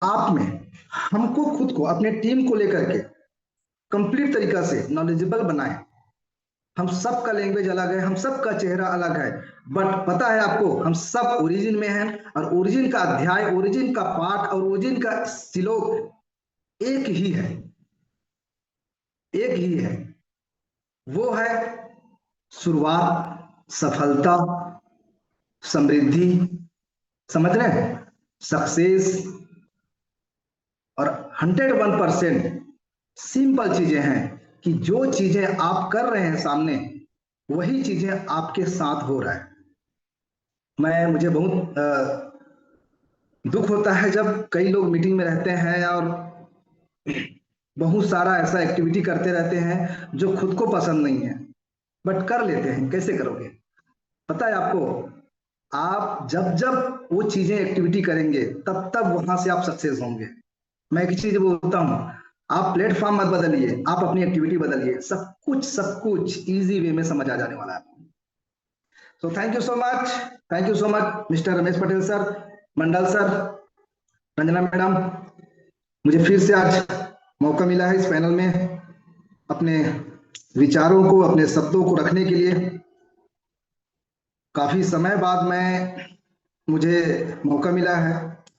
आप में, हमको खुद को अपने टीम को लेकर के कंप्लीट तरीका से नॉलेजेबल बनाएं। हम सबका लैंग्वेज अलग है, हम सबका चेहरा अलग है, बट पता है आपको हम सब ओरिजिन में हैं, और ओरिजिन का अध्याय, ओरिजिन का पाठ और ओरिजिन का श्लोक एक ही है, एक ही है। वो है शुरुआत, सफलता, समृद्धि, समझ रहे हैं, सक्सेस। और 101% सिंपल चीजें हैं कि जो चीजें आप कर रहे हैं सामने, वही चीजें आपके साथ हो रहा है। मुझे बहुत दुख होता है जब कई लोग मीटिंग में रहते हैं और बहुत सारा ऐसा एक्टिविटी करते रहते हैं जो खुद को पसंद नहीं है, बट कर लेते हैं। कैसे करोगे? पता है आपको, आप जब जब वो चीजें एक्टिविटी करेंगे तब तब वहां से आप सक्सेस होंगे। मैं एक चीज बोलता हूँ, आप प्लेटफॉर्म मत बदलिए, आप अपनी एक्टिविटी बदलिए, सब कुछ इजी वे में समझ आ जाने वाला है। So thank you so much, thank you so much mister Ramesh Patel sir, Mandal sir, Ranjana madam. मुझे फिर से आज मौका मिला है इस पैनल में अपने विचारों को, अपने शब्दों को रखने के लिए। काफी समय बाद मुझे मौका मिला है,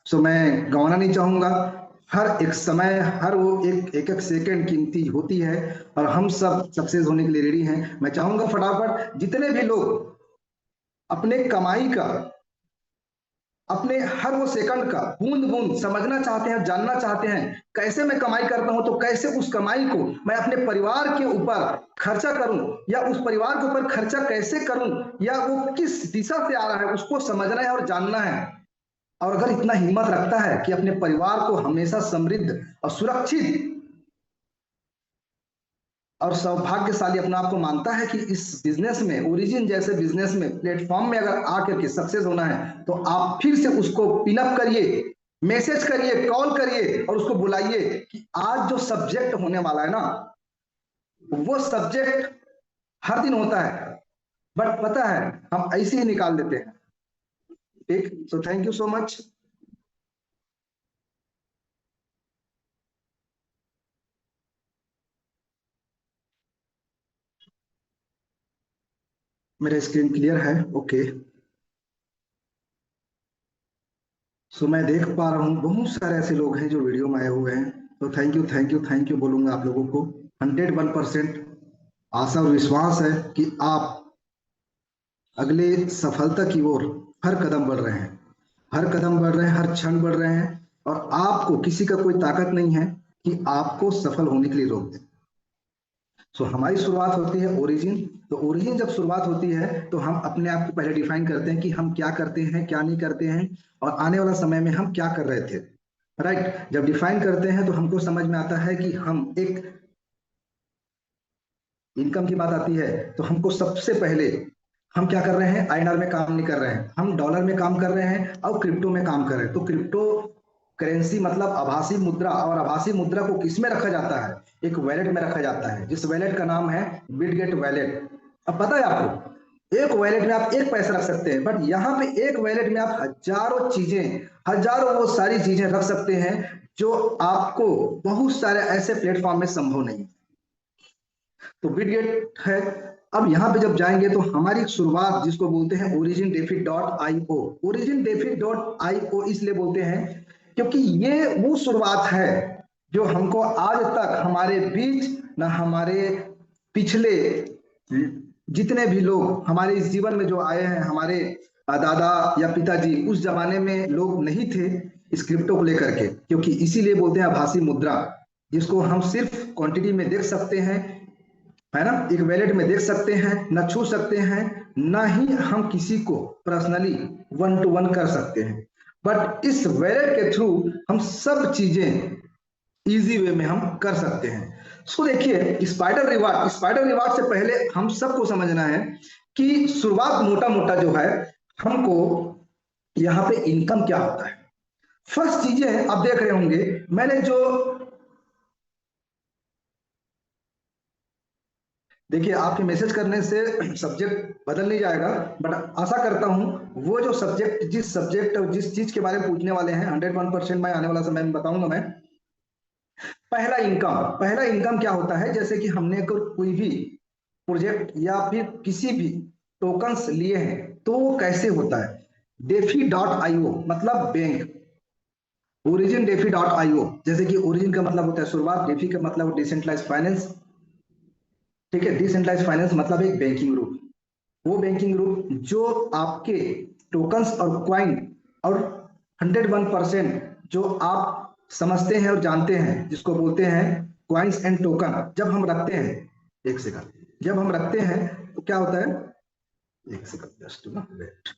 सो मैं गंवाना नहीं चाहूंगा। हर एक समय, हर वो एक एक सेकंड कीमती होती है, और हम सब सक्सेस होने के लिए रेडी हैं। मैं चाहूंगा फटाफट जितने भी लोग अपने कमाई का, अपने हर वो सेकंड का बूंद बूंद समझना चाहते हैं, जानना चाहते हैं कैसे मैं कमाई करता हूं, तो कैसे उस कमाई को मैं अपने परिवार के ऊपर खर्चा करूं, या उस परिवार के ऊपर खर्चा कैसे करूं, या वो किस दिशा से आ रहा है, उसको समझना है और जानना है। और अगर इतना हिम्मत रखता है कि अपने परिवार को हमेशा समृद्ध और सुरक्षित और सौभाग्यशाली अपने आप को मानता है, कि इस बिजनेस में, ओरिजिन जैसे बिजनेस में, प्लेटफॉर्म में अगर आकर के सक्सेस होना है, तो आप फिर से उसको पिनअप करिए, मैसेज करिए, कॉल करिए, और उसको बुलाइए कि आज जो सब्जेक्ट होने वाला है ना, वो सब्जेक्ट हर दिन होता है, बट पता है हम ऐसे ही निकाल देते हैं। ठीक, so thank you so much. मेरा स्क्रीन क्लियर है? ओके। सो मैं देख पा रहा हूँ बहुत सारे ऐसे लोग हैं जो वीडियो में आए हुए हैं, तो thank you, thank you, thank you बोलूंगा आप लोगों को। 101% आशा और विश्वास है कि आप अगले सफलता की ओर हर कदम बढ़ रहे हैं, हर कदम बढ़ रहे हैं, हर क्षण बढ़ रहे हैं, और आपको किसी का कोई ताकत नहीं है कि आपको सफल होने के लिए रोक दे। सो हमारी शुरुआत होती है ओरिजिन। तो ओरिजिन जब शुरुआत होती है, तो हम अपने आप को पहले डिफाइन करते हैं कि हम क्या करते हैं, क्या नहीं करते हैं, और आने वाला समय में हम क्या कर रहे थे। राइट, जब डिफाइन करते हैं तो हमको समझ में आता है कि हम एक इनकम की बात आती है, तो हमको सबसे पहले हम क्या कर रहे हैं, आईएनआर में काम नहीं कर रहे हैं, हम डॉलर में काम कर रहे हैं और क्रिप्टो में काम कर रहे हैं। तो क्रिप्टो करेंसी मतलब आभासी मुद्रा, और आभासी मुद्रा को किस में रखा जाता है? एक वैलेट में रखा जाता है, जिस वैलेट का नाम है बिटगेट वैलेट। अब पता है आपको, एक वैलेट में आप एक पैसा रख सकते हैं, बट यहाँ पे एक वैलेट में आप हजारों चीजें, हजारों वो सारी चीजें रख सकते हैं जो आपको बहुत सारे ऐसे प्लेटफॉर्म में संभव नहीं। तो बिटगेट है। अब यहाँ पे जब जाएंगे तो हमारी शुरुआत जिसको बोलते हैं Origin DeFi dot I O, Origin DeFi dot I O इसलिए बोलते हैं क्योंकि ये वो शुरुआत है जो हमको आज तक हमारे बीच, ना हमारे पिछले जितने भी लोग हमारे इस जीवन में जो आए हैं, हमारे दादा या पिताजी उस जमाने में लोग नहीं थे इस क्रिप्टो को लेकर के, क्योंकि इसीलिए बोलते हैं आभासी मुद्रा, जिसको हम सिर्फ क्वांटिटी में देख सकते हैं, है ना, एक वैलेट में देख सकते हैं, ना छू सकते हैं, ना ही हम किसी को पर्सनली वन टू वन कर सकते हैं, बट इस वैलेट के थ्रू हम सब चीजें इजी वे में हम कर सकते हैं। सो देखिए, स्पाइडर रिवार्ड से पहले हम सबको समझना है कि शुरुआत मोटा मोटा जो है, हमको यहाँ पे इनकम क्या होता है। फर्स्ट चीजें आप देख रहे होंगे, मैंने जो देखिए आपके मैसेज करने से सब्जेक्ट बदल नहीं जाएगा, बट आशा करता हूँ वो जो सब्जेक्ट, जिस सब्जेक्ट और जिस चीज के बारे में पूछने वाले हैं 101% मैं आने वाला समय में बताऊंगा मैं। पहला इनकम क्या होता है, जैसे कि हमने कोई भी प्रोजेक्ट या फिर किसी भी टोकन्स लिए हैं तो वो कैसे होता है। डेफी डॉट आईओ मतलब bank, origin DeFi dot IO, जैसे कि ओरिजिन का मतलब होता है शुरुआत, डेफी का मतलब डिसेंट्रलाइज फाइनेंस। ठीक है, डिसेंट्रलाइज फाइनेंस मतलब एक बैंकिंग ग्रुप, वो बैंकिंग ग्रुप जो आपके टोकन्स और क्वाइन और 101% जो आप समझते हैं और जानते हैं जिसको बोलते हैं क्वाइंस एंड टोकन, जब हम रखते हैं, एक सेकंड, जब हम रखते हैं तो क्या होता है, एक सेकंड जस्ट ना वेट,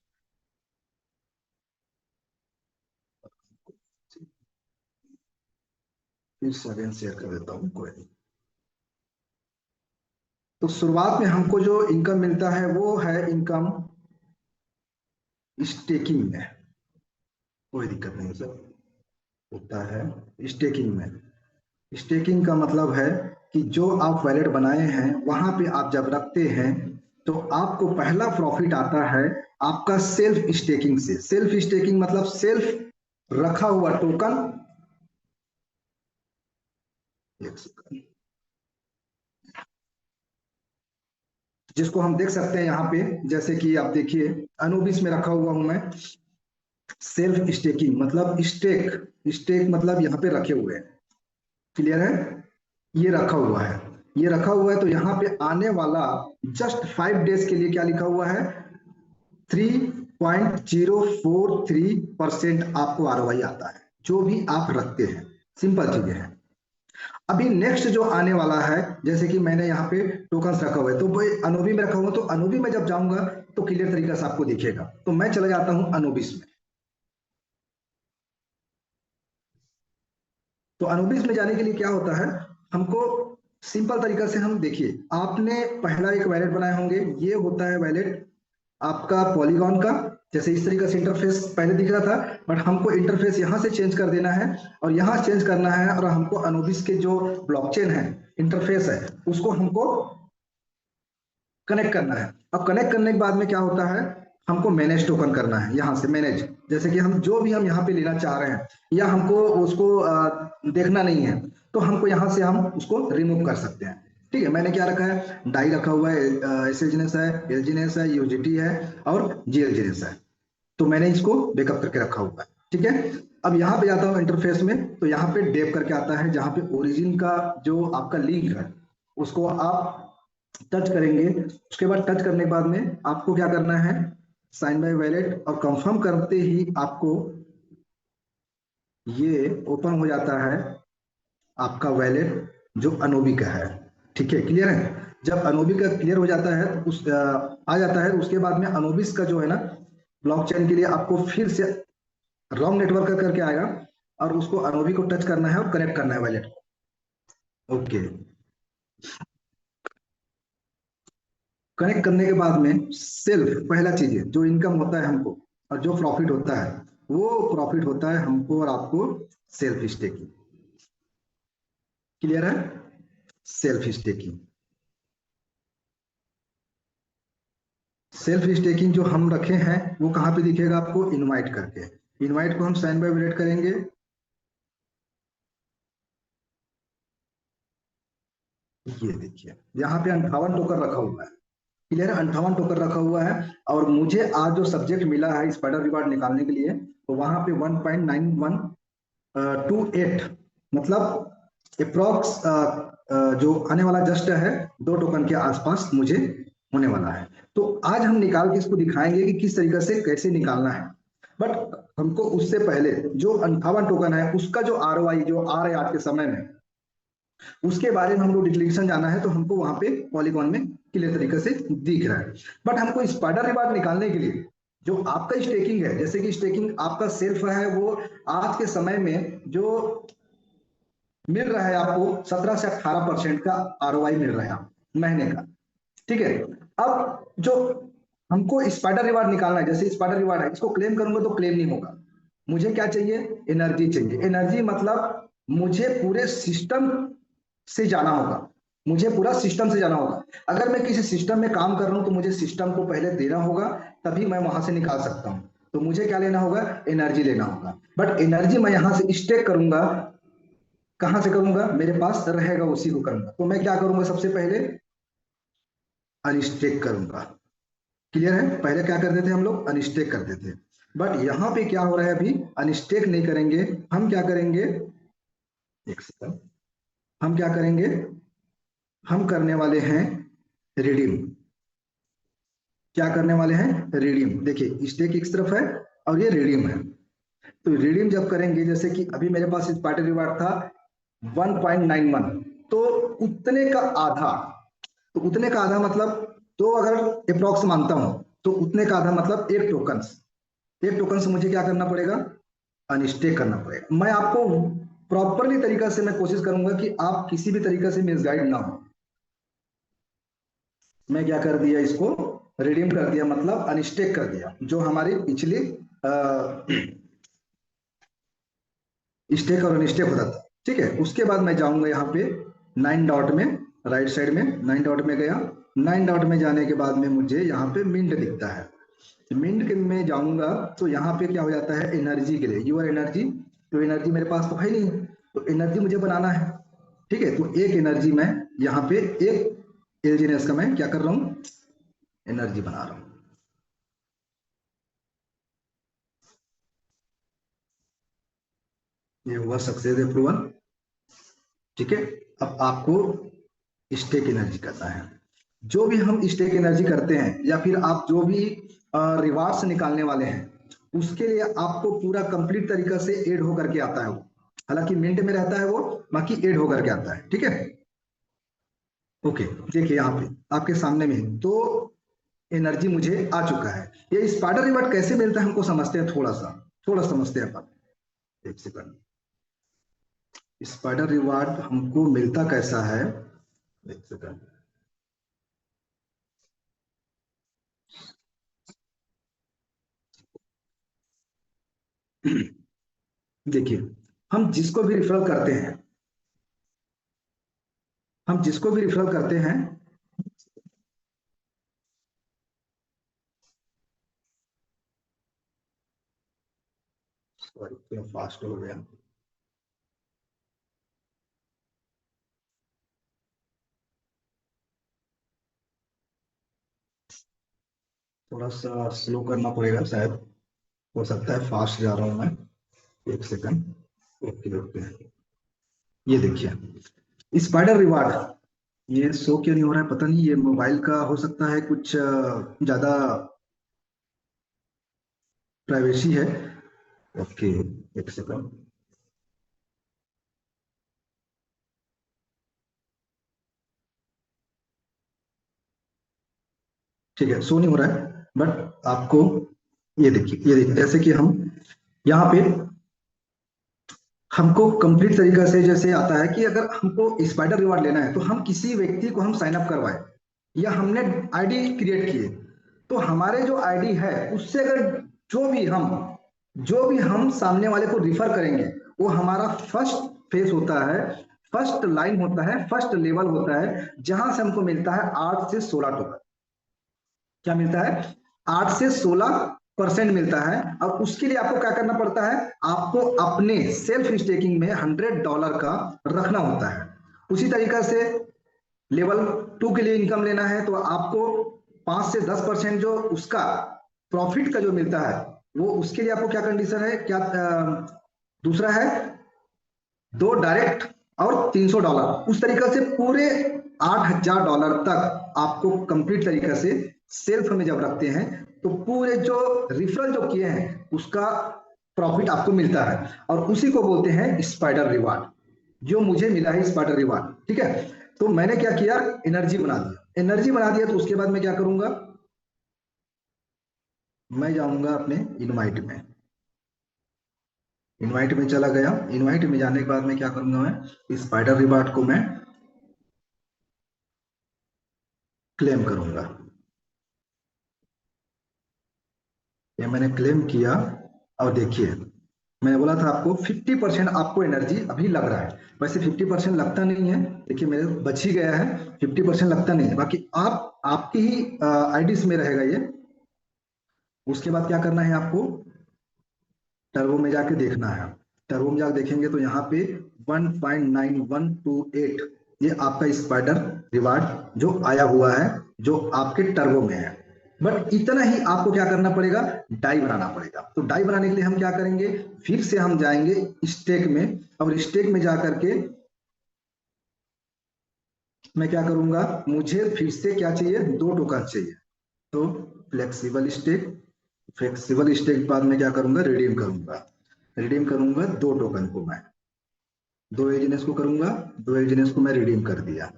फिर से अगेन शेयर कर देता हूँ कोई नहीं। तो शुरुआत में हमको जो इनकम मिलता है वो है इनकम स्टेकिंग में, कोई दिक्कत नहीं सर, होता है स्टेकिंग में। स्टेकिंग का मतलब है कि जो आप वैलेट बनाए हैं वहां पे आप जब रखते हैं तो आपको पहला प्रॉफिट आता है आपका सेल्फ स्टेकिंग से। सेल्फ स्टेकिंग मतलब सेल्फ रखा हुआ टोकन, एक सेकंड, जिसको हम देख सकते हैं यहाँ पे, जैसे कि आप देखिए अनुबिस में रखा हुआ हूं मैं। सेल्फ स्टेकिंग मतलब स्टेक, स्टेक मतलब यहाँ पे रखे हुए हैं, क्लियर है, ये रखा हुआ है, ये रखा हुआ है, तो यहाँ पे आने वाला जस्ट 5 डेज के लिए क्या लिखा हुआ है, 3.043% आपको आरओआई आता है जो भी आप रखते हैं। सिंपल चीजें हैं। अभी नेक्स्ट जो आने वाला है, जैसे कि मैंने यहाँ पे टोकन्स रखा हुआ है तो वो अनोबी में रखा हुआ, तो अनोबी में जब जाऊंगा तो क्लियर तरीका से आपको दिखेगा, तो मैं चला जाता हूँ अनोबिस में। तो अनुबिस में जाने के लिए क्या होता है, हमको सिंपल तरीका से, हम देखिए आपने पहला एक वैलेट बनाए होंगे, ये होता है वैलेट आपका पॉलीगॉन का, जैसे इस तरीके से इंटरफेस पहले दिख रहा था, बट हमको इंटरफेस यहाँ से चेंज कर देना है और यहाँ चेंज करना है, और हमको अनुबिस के जो ब्लॉकचेन है, इंटरफेस है, उसको हमको कनेक्ट करना है। अब कनेक्ट करने के बाद में क्या होता है, हमको मैनेज टोकन करना है, यहाँ से मैनेज, जैसे कि हम जो भी हम यहाँ पे लेना चाह रहे हैं या हमको उसको देखना नहीं है, तो हमको यहाँ से हम उसको रिमूव कर सकते हैं। ठीक है, मैंने क्या रखा है, डाई रखा हुआ है, एसएलजीनेस है, एलजीनेस है, यूजीटी है और जीएलजीनेस है, तो मैंने इसको बैकअप करके रखा हुआ है। ठीक है, अब यहाँ पे जाता हूँ इंटरफेस में, तो यहाँ पे डेप करके आता है, जहाँ पे ओरिजिन का जो आपका लिंक है उसको आप टच करेंगे। उसके बाद टच करने के बाद में आपको क्या करना है, साइन बाय वैलेट, और कंफर्म करते ही आपको ये ओपन हो जाता है आपका वैलेट जो अनोबी का है। ठीक है, क्लियर है, जब अनोबी का क्लियर हो जाता है तो आ जाता है, उसके बाद में अनोबिस का जो है ना ब्लॉकचेन के लिए आपको फिर से रॉन्ग नेटवर्क का करके आएगा, और उसको अनोबी को टच करना है और कनेक्ट करना है वैलेट को। ओके, कनेक्ट करने के बाद में सेल्फ, पहला चीज है जो इनकम होता है हमको और जो प्रॉफिट होता है, वो प्रॉफिट होता है हमको और आपको सेल्फ स्टेकिंग। क्लियर है, सेल्फ स्टेकिंग, सेल्फ स्टेकिंग जो हम रखे हैं वो कहाँ पे दिखेगा आपको, इनवाइट करके, इनवाइट को हम साइन बाय वैलेट करेंगे। ये देखिए यहाँ पे 58 टोकन रखा हुआ है, क्लियर है, 58 टोकन रखा हुआ है, और मुझे आज जो सब्जेक्ट मिला है स्पाइडर रिवार्ड निकालने के लिए, तो वहां पे 1.9128 मतलब अप्रोक्स जो आने वाला जस्ट है 2 टोकन के आसपास मुझे होने वाला है। तो आज हम निकाल के इसको दिखाएंगे कि किस तरीके से कैसे निकालना है, बट हमको उससे पहले जो 58 टोकन है उसका जो आरओआई जो आ रहा है आज के समय में, उसके बारे में हमको डिक्लेरेशन जाना है, तो हमको वहां पे पॉलीगॉन में क्लियर तरीके से दिख रहा है। बट हमको स्पाइडर रिवार्ड निकालने के लिए जो आपका स्टेकिंग है, जैसे कि स्टेकिंग आपका सेल्फ है, वो आज के समय में जो मिल रहा है आपको 17 से 18% का आरओआई मिल रहा है महीने का। ठीक है, अब जो हमको स्पाइडर रिवार्ड निकालना है, जैसे स्पाइडर रिवार्ड है, इसको क्लेम करूंगा तो क्लेम नहीं होगा, मुझे क्या चाहिए, एनर्जी चाहिए। एनर्जी मतलब मुझे पूरे सिस्टम से जाना होगा, मुझे पूरा सिस्टम से जाना होगा। अगर मैं किसी सिस्टम में काम कर रहा हूं तो मुझे सिस्टम को पहले देना होगा, तभी मैं वहां से निकाल सकता हूं। तो मुझे क्या लेना होगा, एनर्जी लेना होगा। बट एनर्जी मैं यहां से स्टेक करूंगा, कहां से करूंगा, मेरे पास रहेगा उसी को करूंगा। तो मैं क्या करूंगा, सबसे पहले अनस्टेक करूंगा। क्लियर है, पहले क्या करते थे हम लोग, अनस्टेक करते थे। बट यहाँ पे क्या हो रहा है, अभी अनस्टेक नहीं करेंगे। हम क्या करेंगे, एक सेकंड, हम क्या करेंगे, हम करने वाले हैं रिडीम। क्या करने वाले हैं, रिडीम। देखिए स्टेक एक तरफ है और ये रिडीम है। तो रिडीम जब करेंगे, जैसे कि अभी मेरे पास इस पार्टी रिवार्ड था 1.91, तो उतने का आधा, तो उतने का आधा मतलब, तो अगर अप्रोक्स मानता हूं, तो उतने का आधा मतलब एक टोकन। एक टोकन से मुझे क्या करना पड़ेगा, अनस्टेक करना पड़ेगा। मैं आपको प्रॉपरली तरीका से मैं कोशिश करूंगा कि आप किसी भी तरीका से मिसगाइड ना हो। मैं क्या कर दिया, इसको रिडीम कर दिया, मतलब अनस्टेक कर दिया, जो हमारी पिछली स्टेक और अनस्टेक होता था। ठीक है, उसके बाद मैं जाऊंगा यहाँ पे 9 डॉट में, राइट साइड में 9 डॉट में गया। 9 डॉट में जाने के बाद में मुझे यहाँ पे मिंट दिखता है। मिंट के में जाऊंगा तो यहाँ पे क्या हो जाता है, एनर्जी के लिए यूर एनर्जी। तो एनर्जी मेरे पास तो है नहीं, तो एनर्जी मुझे बनाना है। ठीक है, तो एक एनर्जी मैं यहाँ पे, एक एलजीनेस का मैं क्या कर रहा हूँ, एनर्जी बना रहा हूँ। ये हुआ सक्सेस अप्रूवल। ठीक है, अब आपको स्टेक एनर्जी करना है। जो भी हम स्टेक एनर्जी करते हैं या फिर आप जो भी रिवार्ड्स निकालने वाले हैं, उसके लिए आपको पूरा कंप्लीट तरीका से एड होकर के आता है वो। हालांकि मिंट में रहता है वो, बाकी एड होकर के आता है। ठीक है, ओके। देखिए यहाँ पे आपके सामने में है, तो एनर्जी मुझे आ चुका है। ये स्पाइडर रिवार्ड कैसे मिलता है हमको समझते हैं, थोड़ा सा थोड़ा समझते हैं अपन। एक सेकंड, स्पाइडर रिवार्ड हमको मिलता कैसा है, एक सेकंड। देखिए, हम जिसको भी रिफरल करते हैं, हम जिसको भी रिफरल करते हैं, सॉरी थोड़ा फास्ट हो गया, थोड़ा सा स्लो करना पड़ेगा शायद, हो सकता है फास्ट जा रहा हूं मैं। एक सेकंड, ओके ओके। ये देखिए स्पाइडर रिवार्ड, ये शो क्यों नहीं हो रहा है पता नहीं, ये मोबाइल का हो सकता है कुछ ज्यादा प्राइवेसी है। ओके, एक सेकंड। ठीक है, शो नहीं हो रहा है, बट आपको ये देखिए जैसे कि हम यहाँ पे, हमको कंप्लीट तरीका से जैसे आता है कि अगर हमको स्पाइडर रिवार्ड लेना है तो हम किसी व्यक्ति को हम साइन अप करवाए या हमने आईडी क्रिएट किए, तो हमारे जो आईडी है उससे अगर जो भी हम जो भी हम सामने वाले को रिफर करेंगे, वो हमारा फर्स्ट फेस होता है, फर्स्ट लाइन होता है, फर्स्ट लेवल होता है, जहां से हमको मिलता है 8 से 16 टोकन। क्या मिलता है, 8 से 16% मिलता है। और उसके लिए आपको क्या करना पड़ता है, आपको अपने सेल्फ स्टेकिंग में $100 का रखना होता है। उसी तरीका से लेवल 2 के लिए इनकम लेना है तो आपको 5 से 10% जो उसका प्रॉफिट का जो मिलता है, वो उसके लिए आपको क्या कंडीशन है, क्या दूसरा है, 2 डायरेक्ट और $300। उस तरीके से पूरे $8,000 तक आपको कंप्लीट तरीके से सेल्फ में जब रखते हैं, तो पूरे जो रिफरल जो किए हैं उसका प्रॉफिट आपको मिलता है। और उसी को बोलते हैं स्पाइडर रिवार्ड, जो मुझे मिला है स्पाइडर रिवार्ड। ठीक है, तो मैंने क्या किया, एनर्जी बना दिया। एनर्जी बना दिया तो उसके बाद मैं क्या करूंगा, मैं जाऊंगा अपने इनवाइट में। इनवाइट में चला गया, इनवाइट में जाने के बाद मैं क्या करूंगा, मैं स्पाइडर रिवार्ड को मैं क्लेम करूंगा। ये मैंने क्लेम किया, और देखिए मैं बोला था आपको 50% आपको एनर्जी अभी लग रहा है। वैसे 50% लगता नहीं है, देखिए मेरे बच ही गया है। 50% लगता नहीं है, बाकी आप आपकी ही आईडीज में रहेगा ये। उसके बाद क्या करना है आपको, टर्बो में जाके देखना है। टर्बो में जाके देखेंगे तो यहाँ पे 1.9128 ये आपका स्पाइडर रिवार्ड जो आया हुआ है, जो आपके टर्बो में है। बट इतना ही आपको क्या करना पड़ेगा, डाई बनाना पड़ेगा। तो डाई बनाने के लिए हम क्या करेंगे, फिर से हम जाएंगे स्टेक में, और स्टेक में जा करके मैं क्या करूंगा, मुझे फिर से क्या चाहिए, दो टोकन चाहिए। तो फ्लेक्सिबल स्टेक, फ्लेक्सिबल स्टेक के बाद में क्या करूंगा, रिडीम करूंगा। रिडीम करूंगा दो टोकन को मैं, दो एजीनेस को करूंगा, दो एजीनेस को मैं रिडीम कर दिया।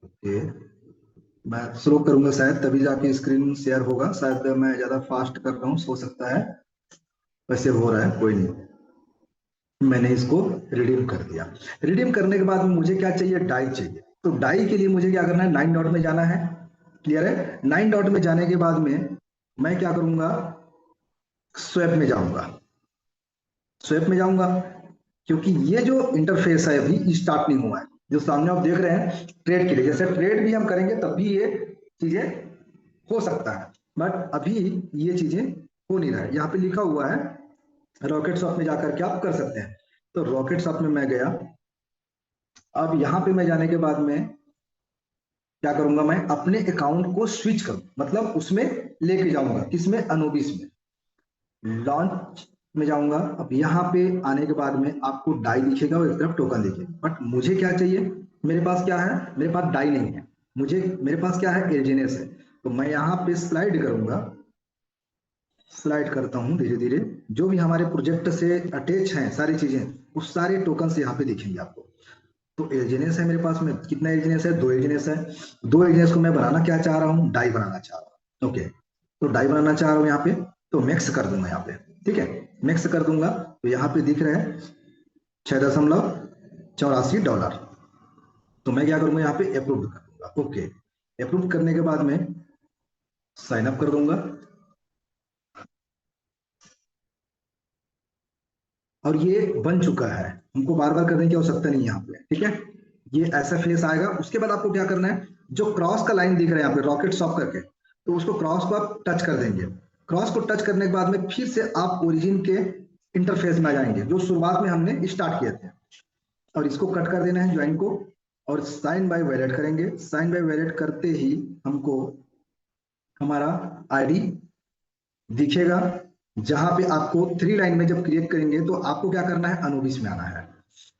ओके, मैं स्लो करूंगा शायद, तभी जाके स्क्रीन शेयर होगा। शायद मैं ज्यादा फास्ट कर रहा हूँ, हो सकता है। वैसे हो रहा है, कोई नहीं। मैंने इसको रिडीम कर दिया। रिडीम करने के बाद मुझे क्या चाहिए, डाई चाहिए। तो डाई के लिए मुझे क्या करना है, 9 डॉट में जाना है। क्लियर है, 9 डॉट में जाने के बाद में मैं क्या करूंगा, स्वैप में जाऊंगा। स्वैप में जाऊंगा, क्योंकि ये जो इंटरफेस है अभी स्टार्ट नहीं हुआ है। जो सामने आप देख रहे हैं ट्रेड के लिए, जैसे ट्रेड भी हम करेंगे तब भी ये चीजें हो सकता है, बट अभी ये चीजें हो नहीं रहा है। यहाँ पे लिखा हुआ है रॉकेट शॉप में जाकर के आप कर सकते हैं। तो रॉकेट शॉप में मैं गया। अब यहाँ पे मैं जाने के बाद में क्या करूंगा, मैं अपने अकाउंट को स्विच करूँ, मतलब उसमें लेके जाऊंगा, किसमें, अनोबिस में। लॉन्च में जाऊंगा। अब यहाँ पे आने के बाद में आपको डाई दिखेगा और एक तरफ टोकन दिखेगा, बट मुझे क्या चाहिए, मेरे पास क्या है, मेरे पास डाई नहीं है। मुझे, मेरे पास क्या है, एलजीनेस है। तो मैं यहाँ पे स्लाइड करूंगा, स्लाइड करता हूँ धीरे धीरे। जो भी हमारे प्रोजेक्ट से अटैच हैं सारी चीजें, उस सारे टोकन यहाँ पे दिखेंगे आपको। तो एलजीनेस है मेरे पास में, कितना एलजीनेस है, दो एलजीनेस है। दो एलजीनेस को मैं बनाना क्या चाह रहा हूँ, डाई बनाना चाह रहा हूँ। ओके, तो डाई बनाना चाह रहा हूँ यहाँ पे। तो मिक्स कर दूंगा यहाँ पे, ठीक है। मिक्स कर दूंगा तो यहाँ पे दिख रहे हैं 6.84 डॉलर। तो मैं क्या करूंगा, यहाँ पे अप्रूव कर दूंगा। ओके, अप्रूव करने के बाद में साइन अप कर दूंगा। और ये बन चुका है, हमको बार बार करने की आवश्यकता नहीं है यहाँ पे, ठीक है। ये ऐसा फेस आएगा। उसके बाद आपको क्या करना है, जो क्रॉस का लाइन दिख रहा है यहाँ पे रॉकेट शॉप करके, तो उसको क्रॉस को आप टच कर देंगे। क्रॉस को टच करने के बाद में फिर से आप ओरिजिन के इंटरफेस में आ जाएंगे, जो शुरुआत में हमने स्टार्ट किए थे। और इसको कट कर देना है ज्वाइन को, और साइन बाय वैलेट करेंगे। साइन बाय वैलेट करते ही हमको हमारा आईडी दिखेगा। जहां पे आपको थ्री लाइन में जब क्रिएट करेंगे तो आपको क्या करना है, अनोबिस में आना है।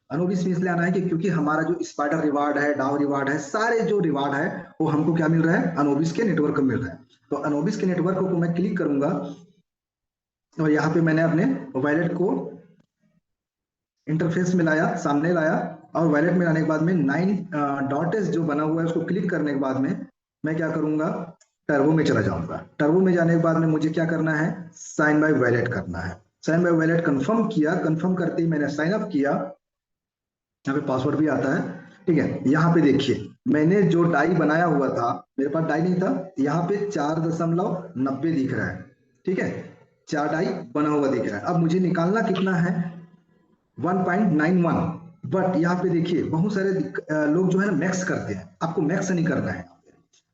अनोबिस में इसलिए आना है कि क्योंकि हमारा जो स्पाइडर रिवार्ड है, डाउ रिवार्ड है, सारे जो रिवार्ड है वो हमको क्या मिल रहा है, अनोबिस के नेटवर्क में मिल रहा है। तो अनोबिस के नेटवर्क को मैं क्लिक करूंगा, और यहाँ पे मैंने अपने वैलेट को इंटरफेस में लाया, सामने लाया। और वैलेट में लाने के बाद में 9 डॉट्स जो बना हुआ है उसको क्लिक करने के बाद में मैं क्या करूंगा, टर्बो में चला जाऊंगा। टर्बो में जाने के बाद में मुझे क्या करना है, साइन बाय वैलेट करना है। साइन बाय वैलेट कंफर्म किया, कंफर्म करते ही मैंने साइन अप किया। यहाँ पे पासवर्ड भी आता है, ठीक है। यहाँ पे देखिए मैंने जो डाई बनाया हुआ था, मेरे पास डाई नहीं था, यहाँ पे 4.90 दिख रहा है, ठीक है। चार डाई बना हुआ दिख रहा है। अब मुझे निकालना कितना है, 1.91। बट यहाँ पे देखिए बहुत सारे लोग जो है ना मैक्स करते हैं, आपको मैक्स नहीं करना है।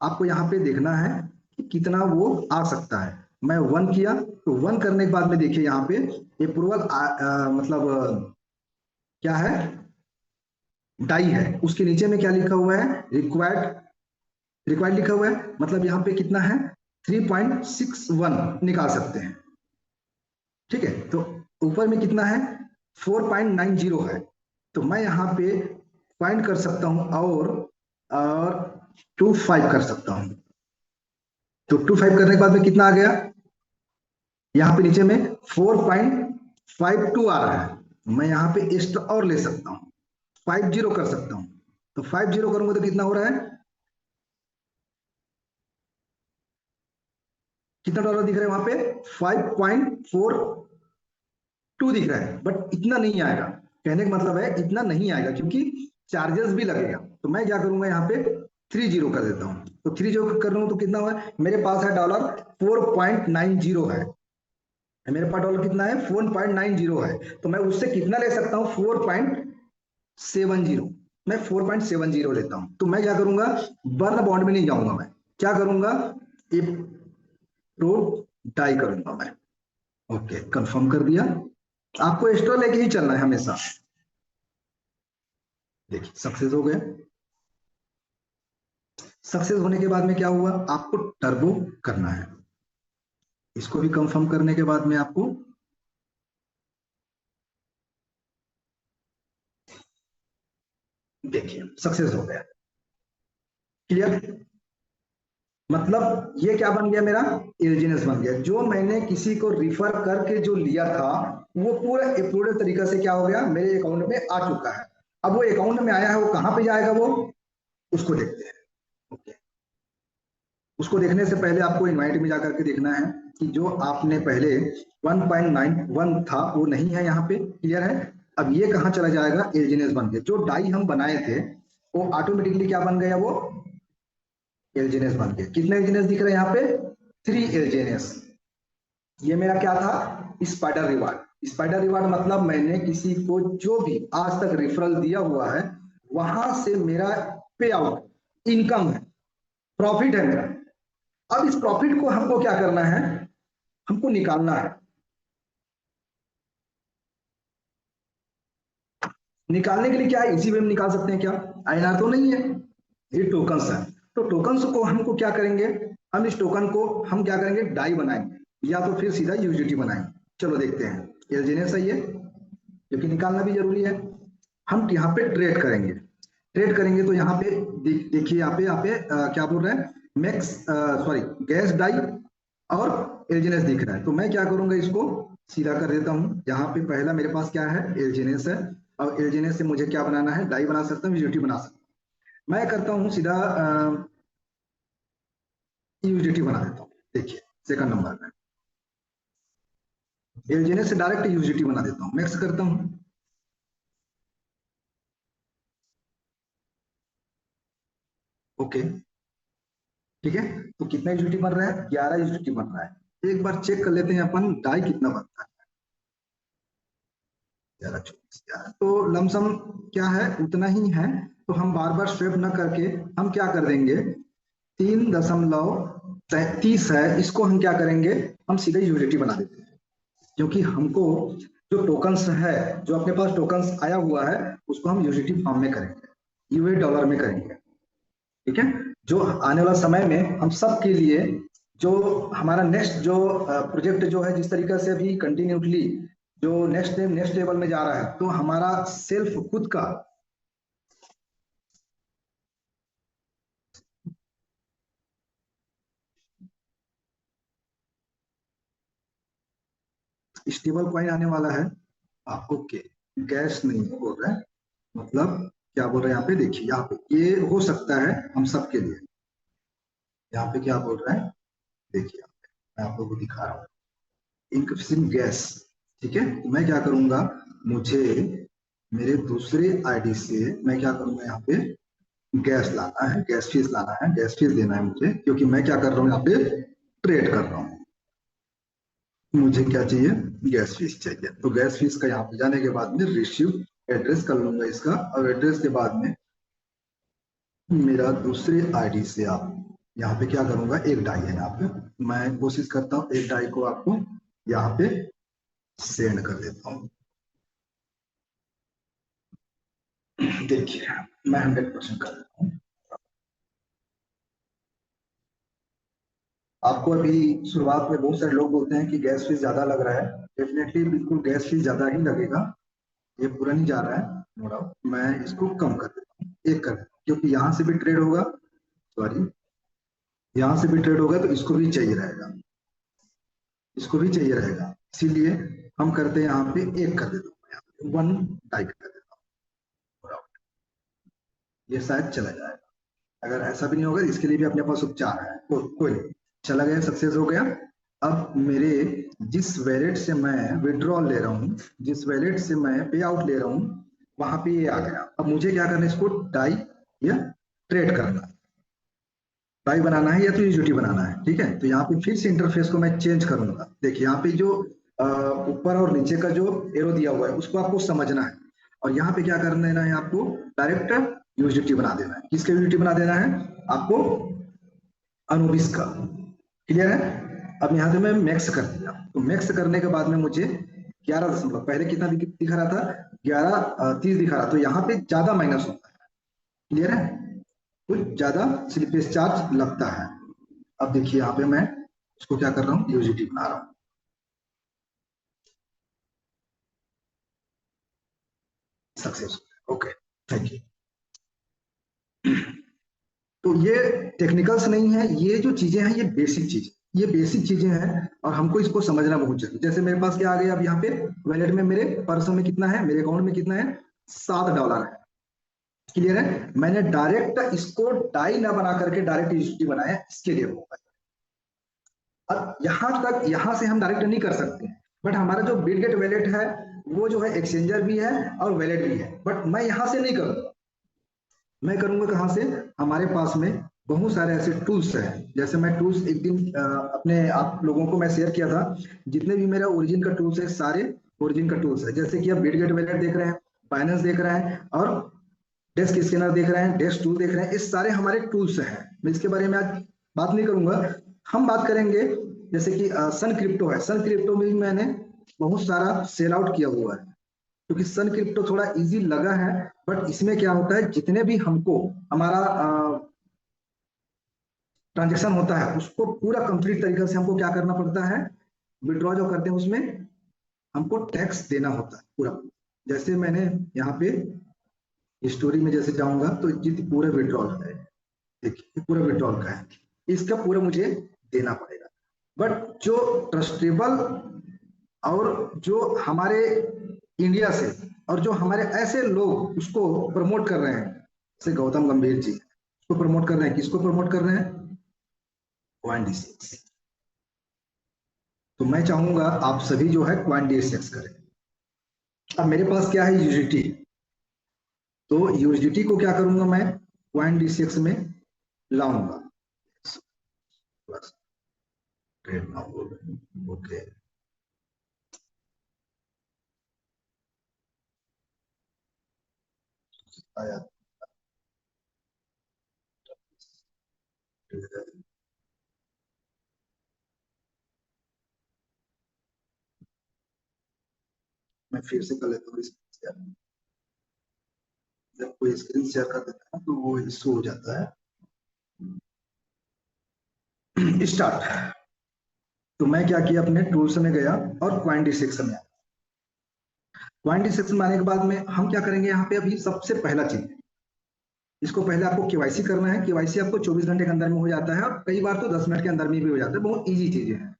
आपको यहाँ पे देखना है कि कितना वो आ सकता है। मैं 1 किया, तो 1 करने के बाद में देखिए यहाँ पे अप्रूवल मतलब क्या है, डाई है। उसके नीचे में क्या लिखा हुआ है, रिक्वायर्ड, रिक्वायर्ड लिखा हुआ है। मतलब यहाँ पे कितना है, 3.61 निकाल सकते हैं, ठीक है। तो ऊपर में कितना है, 4.90 है। तो मैं यहाँ पे फाइंड कर सकता हूँ, और 25 कर सकता हूँ। तो 25 करने के बाद में कितना आ गया, यहाँ पे नीचे में 4.52 आ रहा है। मैं यहाँ पे एक्स्ट्रा और ले सकता हूँ, 50 कर सकता हूँ। तो 50 करूंगा तो कितना हो रहा है, कितना डॉलर दिख रहा है वहां पे, 5.42 दिख रहा है। बट इतना नहीं आएगा, कहने का मतलब है इतना नहीं आएगा, क्योंकि चार्जेस भी लगेगा। तो मैं क्या करूंगा, यहाँ पे 30 कर देता हूँ। तो 30 कर रहा हूँ तो कितना हुआ, मेरे पास है डॉलर 4.90 है। मेरे पास डॉलर कितना है, 4.90 है, तो मैं उससे कितना ले सकता हूँ, 4.70। मैं 4.70 लेता हूँ। तो मैं क्या करूंगा, बर्न बॉन्ड में नहीं जाऊंगा, मैं क्या करूंगा, ये डाई करूंगा मैं। ओके, कंफर्म कर दिया। आपको एक्स्ट्रा लेके ही चलना है हमेशा। देखिए सक्सेस हो गया। सक्सेस होने के बाद में क्या हुआ, आपको टर्बो करना है। इसको भी कंफर्म करने के बाद में आपको, देखिए सक्सेस हो गया। क्लियर, मतलब ये क्या बन गया मेरा, एलजीएनएस बन गया। जो मैंने किसी को रिफर करके जो लिया था, वो पूरा पूरे तरीके से क्या हो गया, मेरे अकाउंट में आ चुका है। अब वो अकाउंट में आया है, वो कहां पे जाएगा, वो उसको देखते हैं। ओके, उसको देखने से पहले आपको इनवाइट में जाकर के देखना है कि जो आपने पहले 1.91 था वो नहीं है यहाँ पे। क्लियर है। अब ये कहाँ चला जाएगा, एलजीएनएस बन गया। जो डाई हम बनाए थे वो ऑटोमेटिकली क्या बन गया, वो एलजीएनएस बन गया। कितने एलजीएनएस दिख रहे हैं यहाँ पे, 3 एलजीएनएस। ये मेरा क्या था, स्पाइडर रिवार्ड। स्पाइडर रिवार्ड मतलब मैंने किसी को जो भी आज तक रेफरल दिया हुआ है, वहां से मेरा पे आउट इनकम है, प्रॉफिट है मेरा। अब इस प्रॉफिट को हमको क्या करना है, हमको निकालना है। निकालने के लिए क्या है, इसी वे में निकाल सकते हैं क्या, आईएनआर तो नहीं है, ये टोकन्स है। तो टोकन्स को हमको क्या करेंगे, हम इस टोकन को हम क्या करेंगे, डाई बनाएंगे या तो फिर सीधा यूजिटी बनाएंगे। चलो देखते हैं। एलजीएनएस सही है, क्योंकि निकालना भी जरूरी है। हम यहाँ पे ट्रेड करेंगे। ट्रेड करेंगे तो यहाँ पे देखिए, यहाँ पे क्या बोल रहा है, मैक्स सॉरी गैस डाई और एलजीएनएस दिख रहा है। तो मैं क्या करूंगा, इसको सीधा कर देता हूँ। यहाँ पे पहला मेरे पास क्या है, एलजीएनएस है। और एलजीएनएस से मुझे क्या बनाना है, डाई बना सकता हूँ, यूजिटी बना सकता हूँ। मैं करता हूँ सीधा यूजिटी बना देता हूँ। देखिए सेकंड नंबर में एलजीएनएस से डायरेक्ट यूजिटी बना देता हूँ, मैक्स करता हूँ। ओके, ठीक है। तो कितना यूनिटी बन रहा है, 11 यूनिटी बन रहा है। एक बार चेक कर लेते हैं अपन, डाई कितना बनता है, 11 24 11। तो लमसम क्या है, उतना ही है। तो हम बार बार स्वेप न करके हम क्या कर देंगे, 3.33 है, इसको हम क्या करेंगे, हम सीधे यूनिटी बना देते हैं। क्योंकि हमको जो टोकन्स है, जो अपने पास टोकन्स आया हुआ है, उसको हम यूनिटी फॉर्म में करेंगे, यूए डॉलर में करेंगे। ठीक है। जो आने वाला समय में हम सब के लिए, जो हमारा नेक्स्ट जो प्रोजेक्ट जो है, जिस तरीके से अभी कंटिन्यूटली जो नेक्स्ट लेवल में जा रहा है, तो हमारा सेल्फ खुद का स्टेबल कॉइन आने वाला है। आपको गैस नहीं बोल रहा है, मतलब क्या बोल रहे हैं यहाँ पे, देखिए यहाँ पे ये हो सकता है हम सब के लिए। यहाँ पे क्या बोल रहा है, देखिए यहाँ पे मैं आप लोगों को दिखा रहा हूँ, इनकफिशिएंट गैस। ठीक है, तो मैं क्या करूंगा, मुझे मेरे दूसरे आईडी से मैं क्या करूंगा, यहाँ पे गैस लाना है, गैस फीस लाना है, गैस फीस देना है मुझे, क्योंकि मैं क्या कर रहा हूँ, यहाँ पे ट्रेड कर रहा हूँ। मुझे क्या चाहिए, गैस फीस चाहिए। तो गैस फीस का यहाँ पे जाने के बाद में रिसीव एड्रेस कर लूंगा इसका, और एड्रेस के बाद में मेरा दूसरे आईडी से आप यहाँ पे क्या करूंगा, एक डाई है यहाँ पे, मैं कोशिश करता हूँ एक डाई को आपको यहाँ पे सेंड कर देता हूँ। देखिए मैं 100% कर देता हूँ। आपको अभी शुरुआत में बहुत सारे लोग बोलते हैं कि गैस फीस ज्यादा लग रहा है। डेफिनेटली बिल्कुल गैस फीस ज्यादा ही लगेगा, ये पूरा नहीं जा रहा है, नो डाउट। मैं इसको कम कर देता हूँ, एक कर देता हूँ, क्योंकि यहाँ से भी ट्रेड होगा, सॉरी, यहाँ से भी ट्रेड होगा, तो इसको भी चाहिए रहेगा, इसको भी चाहिए रहेगा। इसीलिए हम करते हैं यहाँ पे एक कर देता हूँ, यहाँ पे 1 टाइप कर देता हूँ, ये शायद चला जाएगा। अगर ऐसा भी नहीं होगा, इसके लिए भी अपने पास उपचार है, कोई नहीं। चला गया, सक्सेस हो गया। अब मेरे जिस वैलेट से मैं विड्रॉल ले रहा हूँ, जिस वैलेट से मैं पे आउट ले रहा हूँ, वहां पे ये आ गया। अब मुझे क्या करना है, इसको डाई या ट्रेड करना है, डाई बनाना है या तो यूजिटी बनाना है। ठीक है, तो यहाँ पे फिर से इंटरफेस को मैं चेंज करूंगा। देखिए यहाँ पे जो ऊपर और नीचे का जो एरो दिया हुआ है उसको आपको समझना है। और यहाँ पे क्या कर देना है, आपको डायरेक्ट यूजिटी बना देना है। किसका यूजिटी बना देना है आपको? अनुबिस का। क्लियर है? अब यहाँ से मैं मैक्स कर दिया, तो मैक्स करने के बाद में मुझे 11 दशमलव, पहले कितना दिखा रहा था? 11:30 दिखा रहा, तो यहाँ पे ज्यादा माइनस होता है। क्लियर है? कुछ ज्यादा स्लिपेज चार्ज लगता है। अब देखिए यहाँ पे मैं इसको क्या कर रहा हूँ, यूजिटी बना रहा हूँ। Successful, okay, thank you. तो ये टेक्निकल्स नहीं है, ये जो चीजें हैं ये बेसिक चीज, ये बेसिक चीजें हैं और हमको इसको समझना बहुत जरूरी। जैसे मेरे पास क्या आ गया, अब यहाँ पे वैलेट में मेरे पर्स में कितना है, मेरे अकाउंट में कितना है? $7 है। क्लियर है? मैंने डायरेक्ट इसको डाई ना बना करके डायरेक्ट यूजिटी बनाया, इसके लिए होगा। अब यहां तक, यहां से हम डायरेक्ट नहीं कर सकते, बट हमारा जो बिटगेट वैलेट है वो जो है एक्सचेंजर भी है और वैलेट भी है, बट मैं यहां से नहीं करूंगा। मैं करूंगा कहां से? हमारे पास में बहुत सारे ऐसे टूल्स हैं। जैसे मैं टूल्स एक दिन अपने आप लोगों को मैं शेयर किया था, जितने भी मेरा ओरिजिन का टूल्स है सारे ओरिजिन का टूल्स है। जैसे कि आप बिटगेट वैलेट देख रहे हैं, बाइनेंस देख रहे हैं और डेस्क स्कैनर देख रहे हैं, डेस्क टूल देख रहे हैं, ये सारे हमारे टूल्स हैं। मैं इसके बारे में आज बात नहीं करूंगा। हम बात करेंगे जैसे कि सन क्रिप्टो है। सन क्रिप्टो में भी मैंने बहुत सारा सेल आउट किया हुआ है, क्योंकि सन क्रिप्टो थोड़ा इजी लगा है। बट इसमें क्या होता है, जितने भी हमको हमारा ट्रांजेक्शन होता है उसको पूरा कंप्लीट तरीके से हमको क्या करना पड़ता है, विड्रॉ जो करते हैं उसमें हमको टैक्स देना होता है पूरा। जैसे मैंने यहाँ पे स्टोरी में जैसे जाऊंगा तो जित पूरा विड्रॉल है, देखिए पूरा विड्रॉल का है, इसका पूरा मुझे देना पड़ेगा। बट जो ट्रस्टेबल और जो हमारे इंडिया से और जो हमारे ऐसे लोग उसको प्रमोट कर रहे हैं, जैसे गौतम गंभीर जी उसको प्रमोट कर रहे हैं, किसको प्रमोट कर रहे हैं? क्वांटिसेक्स। तो मैं चाहूंगा आप सभी जो है क्वांटिसेक्स करें। अब मेरे पास क्या है, यूजिटी। तो यूजिटी को क्या करूंगा मैं, क्वांटिसेक्स में लाऊंगा। ओके, आया। मैं फिर से कर लेता हूँ इसको। जब कोई स्क्रीन शेयर कर देता है तो वो इशू हो जाता है। स्टार्ट। तो मैं क्या किया, अपने टूल्स में गया और क्वांटी सेक्शन में। क्वांटी सेक्शन में आने के बाद में हम क्या करेंगे, यहाँ पे अभी सबसे पहला चीज, इसको पहले आपको केवाईसी करना है। केवाईसी आपको 24 घंटे के अंदर में हो जाता है और कई बार तो 10 मिनट के अंदर में भी हो जाता है, बहुत इजी चीजें हैं।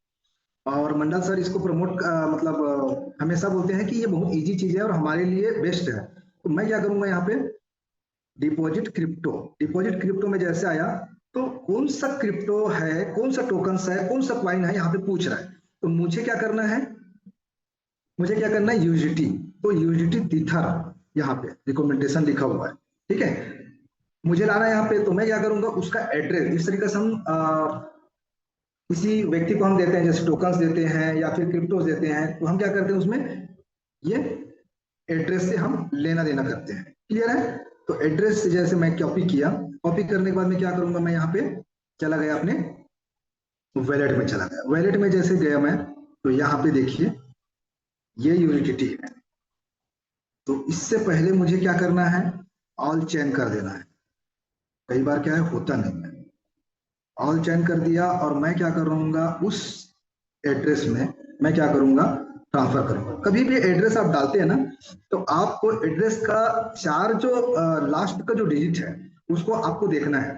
और मंडल सर इसको प्रमोट मतलब हमेशा बोलते हैं कि ये बहुत इजी चीज है और हमारे लिए बेस्ट है। तो मैं क्या करूंगा यहाँ पे, डिपॉजिट क्रिप्टो। डिपॉजिट क्रिप्टो में जैसे आया तो कौन सा क्रिप्टो है, कौन सा टोकन्स है, कौन सा क्वाइन है, यहाँ पे पूछ रहा है। तो मुझे क्या करना है, मुझे क्या करना है, यूजिटी। तो यूजिटी तीथर यहाँ पे रिकमेंडेशन लिखा हुआ है, ठीक है, मुझे लाना है यहाँ पे। तो मैं क्या करूंगा, उसका एड्रेस इस तरीके से हम किसी व्यक्ति को हम देते हैं, जैसे टोकन्स देते हैं या फिर क्रिप्टोस देते हैं, तो हम क्या करते हैं उसमें ये एड्रेस से हम लेना देना करते हैं। क्लियर है? तो एड्रेस से जैसे मैं कॉपी किया, कॉपी करने के बाद में क्या करूंगा, मैं यहाँ पे चला गया अपने वैलेट में, चला गया वैलेट में। जैसे गया मैं तो यहाँ पे देखिए ये यूनिटी है। तो इससे पहले मुझे क्या करना है, ऑल चेन कर देना है। कई बार क्या है, होता नहीं है। ऑल चेन कर दिया और मैं क्या करूंगा, उस एड्रेस में मैं क्या करूंगा, ट्रांसफर करूंगा। कभी भी एड्रेस आप डालते हैं ना, तो आपको एड्रेस का चार जो लास्ट का जो डिजिट है उसको आपको देखना है।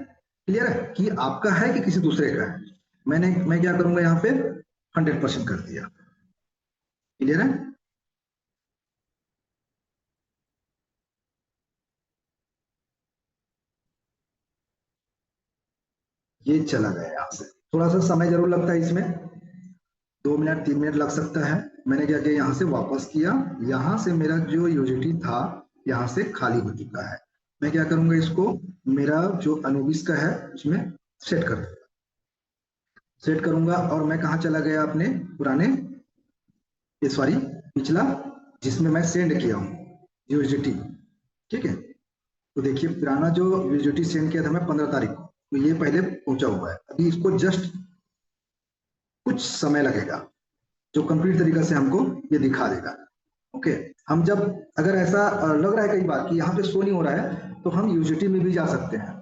क्लियर है कि आपका है कि किसी दूसरे का है। मैं क्या करूंगा यहाँ पे 100% कर दिया। क्लियर है? ये चला गया यहाँ से। थोड़ा सा समय जरूर लगता है इसमें, 2 मिनट 3 मिनट लग सकता है। मैंने क्या किया, यहाँ से वापस किया। यहाँ से मेरा जो यूजिटी था यहाँ से खाली हो चुका है। मैं क्या करूंगा, इसको मेरा जो अनुबिस का है उसमें सेट कर दूंगा। सेट करूंगा और मैं कहा चला गया, अपने पुराने ये सॉरी, पिछला जिसमें मैं सेंड किया हूँ यूएसडीटी। ठीक है, तो देखिए पुराना जो यूएसडीटी सेंड किया था मैं 15 तारीख को, तो ये पहले पहुंचा हुआ है। अभी इसको जस्ट कुछ समय लगेगा, जो कंप्लीट तरीका से हमको ये दिखा देगा। ओके, हम जब अगर ऐसा लग रहा है कई बार कि यहाँ पे शो नहीं हो रहा है, तो हम यूजीटी में भी जा सकते हैं।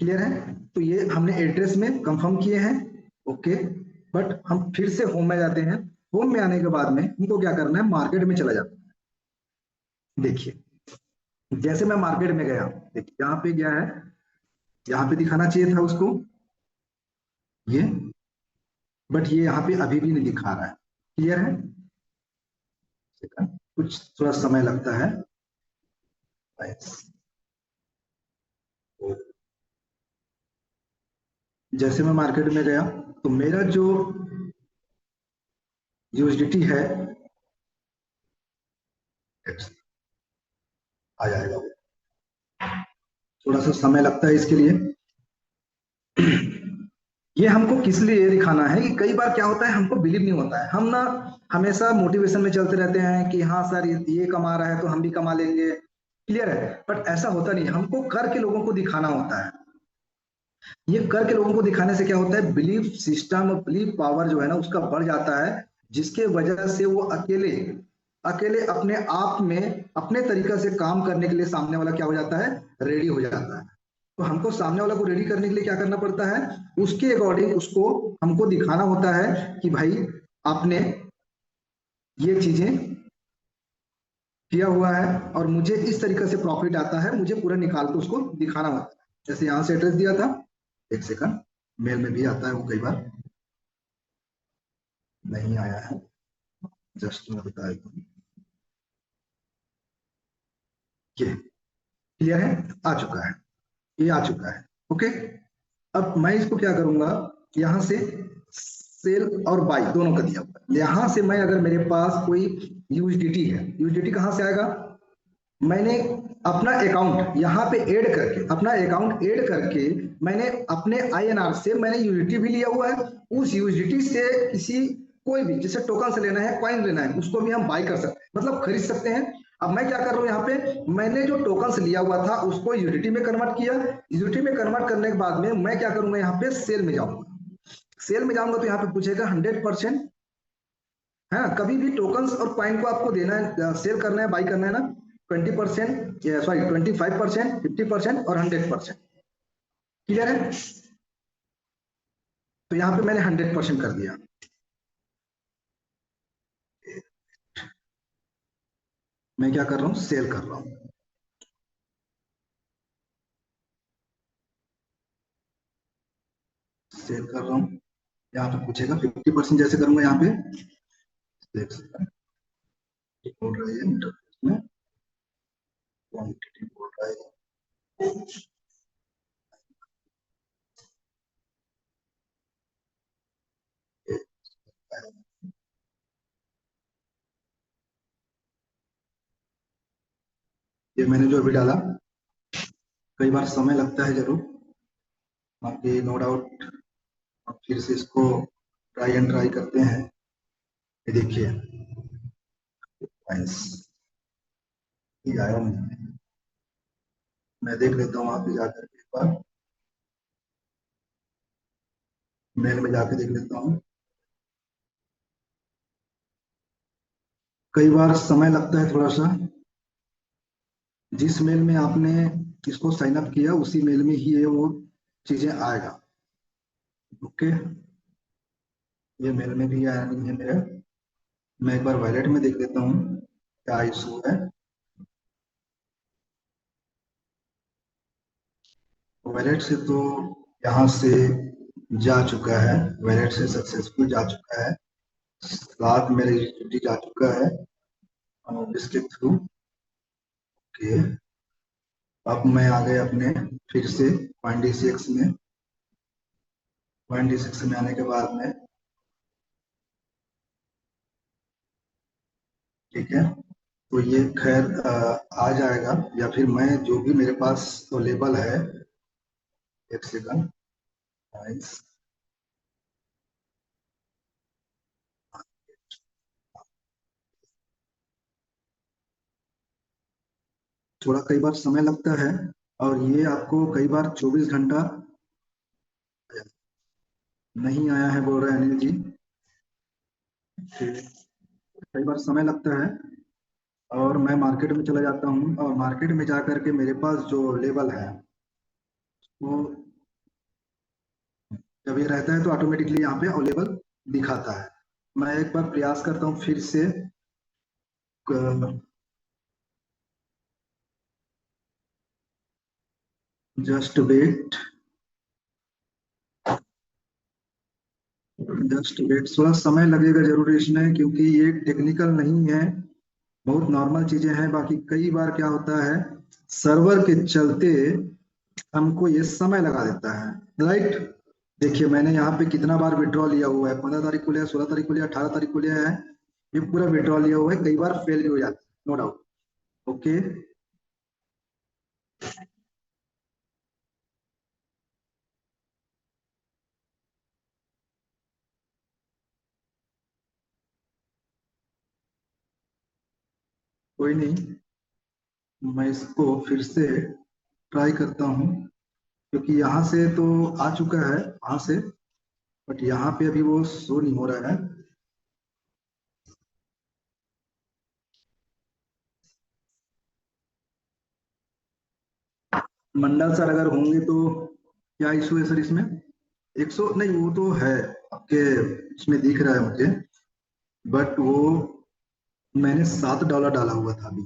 क्लियर है? तो ये हमने एड्रेस में कंफर्म किए हैं। ओके, बट हम फिर से होम में जाते हैं। होम में आने के बाद में हमको क्या करना है, मार्केट में चला जाता है। देखिए जैसे मैं मार्केट में गया, देखिए यहाँ पे गया है, यहाँ पे दिखाना चाहिए था उसको ये, बट ये यहाँ पे अभी भी नहीं दिखा रहा है। क्लियर है? कुछ थोड़ा समय लगता है। जैसे मैं मार्केट में गया, तो मेरा जो यूएसडीटी है आ जाएगा वो। थोड़ा सा समय लगता है इसके लिए। ये हमको किस लिए दिखाना है कि कई बार क्या होता है, हमको बिलीव नहीं होता है। हम ना हमेशा मोटिवेशन में चलते रहते हैं कि हाँ सर ये कमा रहा है तो हम भी कमा लेंगे। क्लियर है? बट ऐसा होता नहीं, हमको करके लोगों को दिखाना होता है। ये करके लोगों को दिखाने से क्या होता है, बिलीफ सिस्टम, बिलीफ पावर जो है ना उसका बढ़ जाता है, जिसके वजह से वो अकेले अकेले अपने आप में अपने तरीका से काम करने के लिए सामने वाला क्या हो जाता है, रेडी हो जाता है। तो हमको सामने वाला को रेडी करने के लिए क्या करना पड़ता है, उसके अकॉर्डिंग उसको हमको दिखाना होता है कि भाई आपने ये चीजें किया हुआ है और मुझे इस तरीके से प्रॉफिट आता है, मुझे पूरा निकाल के उसको दिखाना होता है। जैसे यहां से एड्रेस दिया था, एक सेकंड, मेल में भी आता है वो कई बार। नहीं आया है, जस्ट मैं बता देता हूँ। ये क्लियर है? आ चुका है, ये आ चुका है। ओके, अब मैं इसको क्या करूंगा, यहाँ से सेल और बाई दोनों का दिया हुआ है। यहाँ से मैं अगर मेरे पास कोई यूएसडीटी है, यूएसडीटी कहाँ से आएगा, मैंने अपना अकाउंट यहाँ पे ऐड करके, अपना अकाउंट ऐड करके मैंने अपने आईएनआर से मैंने यूएसडीटी भी लिया हुआ है। उस यूएसडीटी से किसी कोई भी जैसे टोकन से लेना है, कॉइन लेना है, उसको भी हम बाई कर सकते हैं, मतलब खरीद सकते हैं। अब मैं क्या कर रहा हूँ, यहाँ पे मैंने जो टोकन लिया हुआ था उसको यूनिटी में कन्वर्ट किया। यूनिटी में कन्वर्ट करने के बाद में मैं क्या करूंगा, यहाँ पे सेल में जाऊंगा। सेल में जाऊंगा तो यहाँ पे पूछेगा 100%, है ना, कभी भी टोकन्स और कॉइन को आपको देना है, सेल करना है, बाई करना है ना, 20%, सॉरी 25%, 50% और 100%। क्लियर है? तो यहाँ पे मैंने 100% कर दिया। मैं क्या कर रहा हूँ, सेल कर रहा हूँ। सेल कर रहा हूँ, यहाँ पे पूछेगा 50% जैसे करूंगा यहाँ पे, देख सकते हैं बोल रहा है में क्वांटिटी बोल रहा है। ये मैंने जो अभी डाला, कई बार समय लगता है जरूर, बाकी नो डाउट। अब फिर से इसको ट्राई एंड ट्राई करते हैं। ये देखिए ये आया नहीं। मैं देख लेता हूँ वहां पे जाकर के एक बार, मेल में जाके देख लेता हूँ। कई बार समय लगता है थोड़ा सा। जिस मेल में आपने इसको साइन अप किया उसी मेल में ही ये वो चीजें आएगा। ओके, ये मेल में भी आया नहीं है मेरा। मैं एक बार वॉलेट में देख लेता हूँ क्या इशू है। वॉलेट से तो यहाँ से जा चुका है, वॉलेट से सक्सेसफुल जा चुका है, साथ में रजिस्ट्री जा चुका है और इसके थ्रू। ओके, अब मैं आ गए अपने फिर से पॉइंट डी सिक्स में। पॉइंट डी सिक्स में आने के बाद में ठीक है, तो ये खैर आ जाएगा, या फिर मैं जो भी मेरे पास अवेलेबल है, एक सेकंड। थोड़ा कई बार समय लगता है, और ये आपको कई बार 24 घंटा नहीं आया है बोल रहे हैं अनिल जी। कि कई बार समय लगता है, और मैं मार्केट में चला जाता हूँ, और मार्केट में जा करके मेरे पास जो लेबल है वो, जब ये रहता है तो ऑटोमेटिकली यहाँ पे अवेलेबल दिखाता है। मैं एक बार प्रयास करता हूँ फिर से। जस्ट वेट, जस्ट वेट, थोड़ा समय लगेगा जरूर इसमें, क्योंकि ये टेक्निकल नहीं है, बहुत नॉर्मल चीजें हैं। बाकी कई बार क्या होता है, सर्वर के चलते हमको ये समय लगा देता है, राइट। देखिए मैंने यहाँ पे कितना बार विड्रॉ लिया हुआ है, 15 तारीख को लिया, 16 तारीख को लिया, 18 तारीख को लिया है। ये पूरा विड्रॉ लिया हुआ है, कई बार फेल भी हो जाता है, नो डाउट। ओके। कोई नहीं, मैं इसको फिर से ट्राई करता हूँ, क्योंकि यहाँ से तो आ चुका है वहां से, बट यहाँ पे अभी वो शो नहीं हो रहा है। मंडल सर अगर होंगे तो क्या इशू है सर इसमें? 100 नहीं, वो तो है आपके, इसमें दिख रहा है मुझे, बट वो मैंने $7 डाला हुआ था अभी,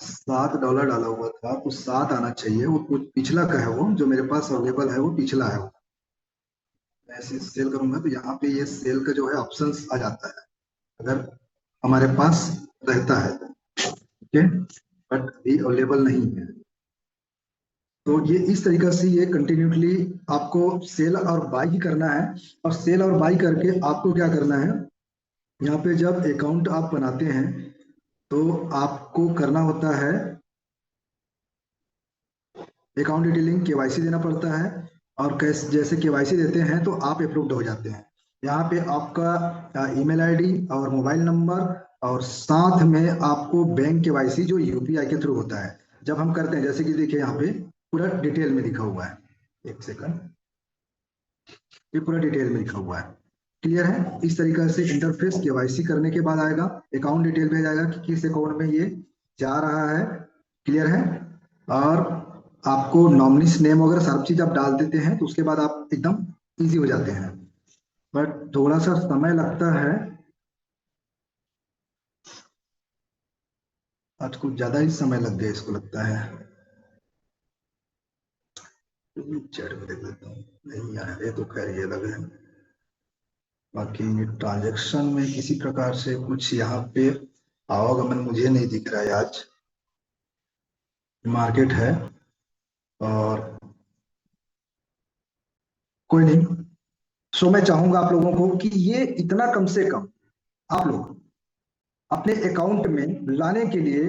$7 डाला हुआ था, तो 7 आना चाहिए। वो पिछला का है, वो जो मेरे पास अवेलेबल है वो पिछला है। मैं ऐसे सेल करूंगा तो यहाँ पे ये सेल का जो है ऑप्शंस आ जाता है, अगर हमारे पास रहता है तो। ओके, बट अभी अवेलेबल नहीं है। तो ये इस तरीके से ये कंटिन्यूसली आपको सेल और बाई ही करना है। और सेल और बाई करके आपको क्या करना है, यहाँ पे जब अकाउंट आप बनाते हैं तो आपको करना होता है अकाउंट डिटेलिंग, केवाईसी देना पड़ता है। और कैसे जैसे केवाईसी देते हैं तो आप अप्रूव्ड हो जाते हैं। यहाँ पे आपका ईमेल आईडी और मोबाइल नंबर, और साथ में आपको बैंक केवाईसी जो यूपीआई के थ्रू होता है, जब हम करते हैं, जैसे कि देखिए यहाँ पे पूरा डिटेल में लिखा हुआ है। एक सेकंड, ये पूरा डिटेल में लिखा हुआ है, क्लियर है। इस तरीके से इंटरफेस केवाईसी करने के बाद आएगा, अकाउंट डिटेल भेजा जाएगा कि किस अकाउंट में ये जा रहा है, क्लियर है। और आपको नॉमिनीस नेम वगैरह सब चीज आप डाल देते हैं, तो उसके बाद आप एकदम इजी हो जाते हैं। बट थोड़ा सा समय लगता है, आज कुछ ज्यादा ही समय लग गया इसको लगता है। चैट में देख लेता हूँ, नहीं आया ये तो, खैर ये लगे। बाकी ट्रांजैक्शन में किसी प्रकार से कुछ यहाँ पे आवागमन मुझे नहीं दिख रहा है आज। मार्केट है, और कोई नहीं। सो मैं चाहूंगा आप लोगों को कि ये इतना कम से कम आप लोग अपने अकाउंट में लाने के लिए,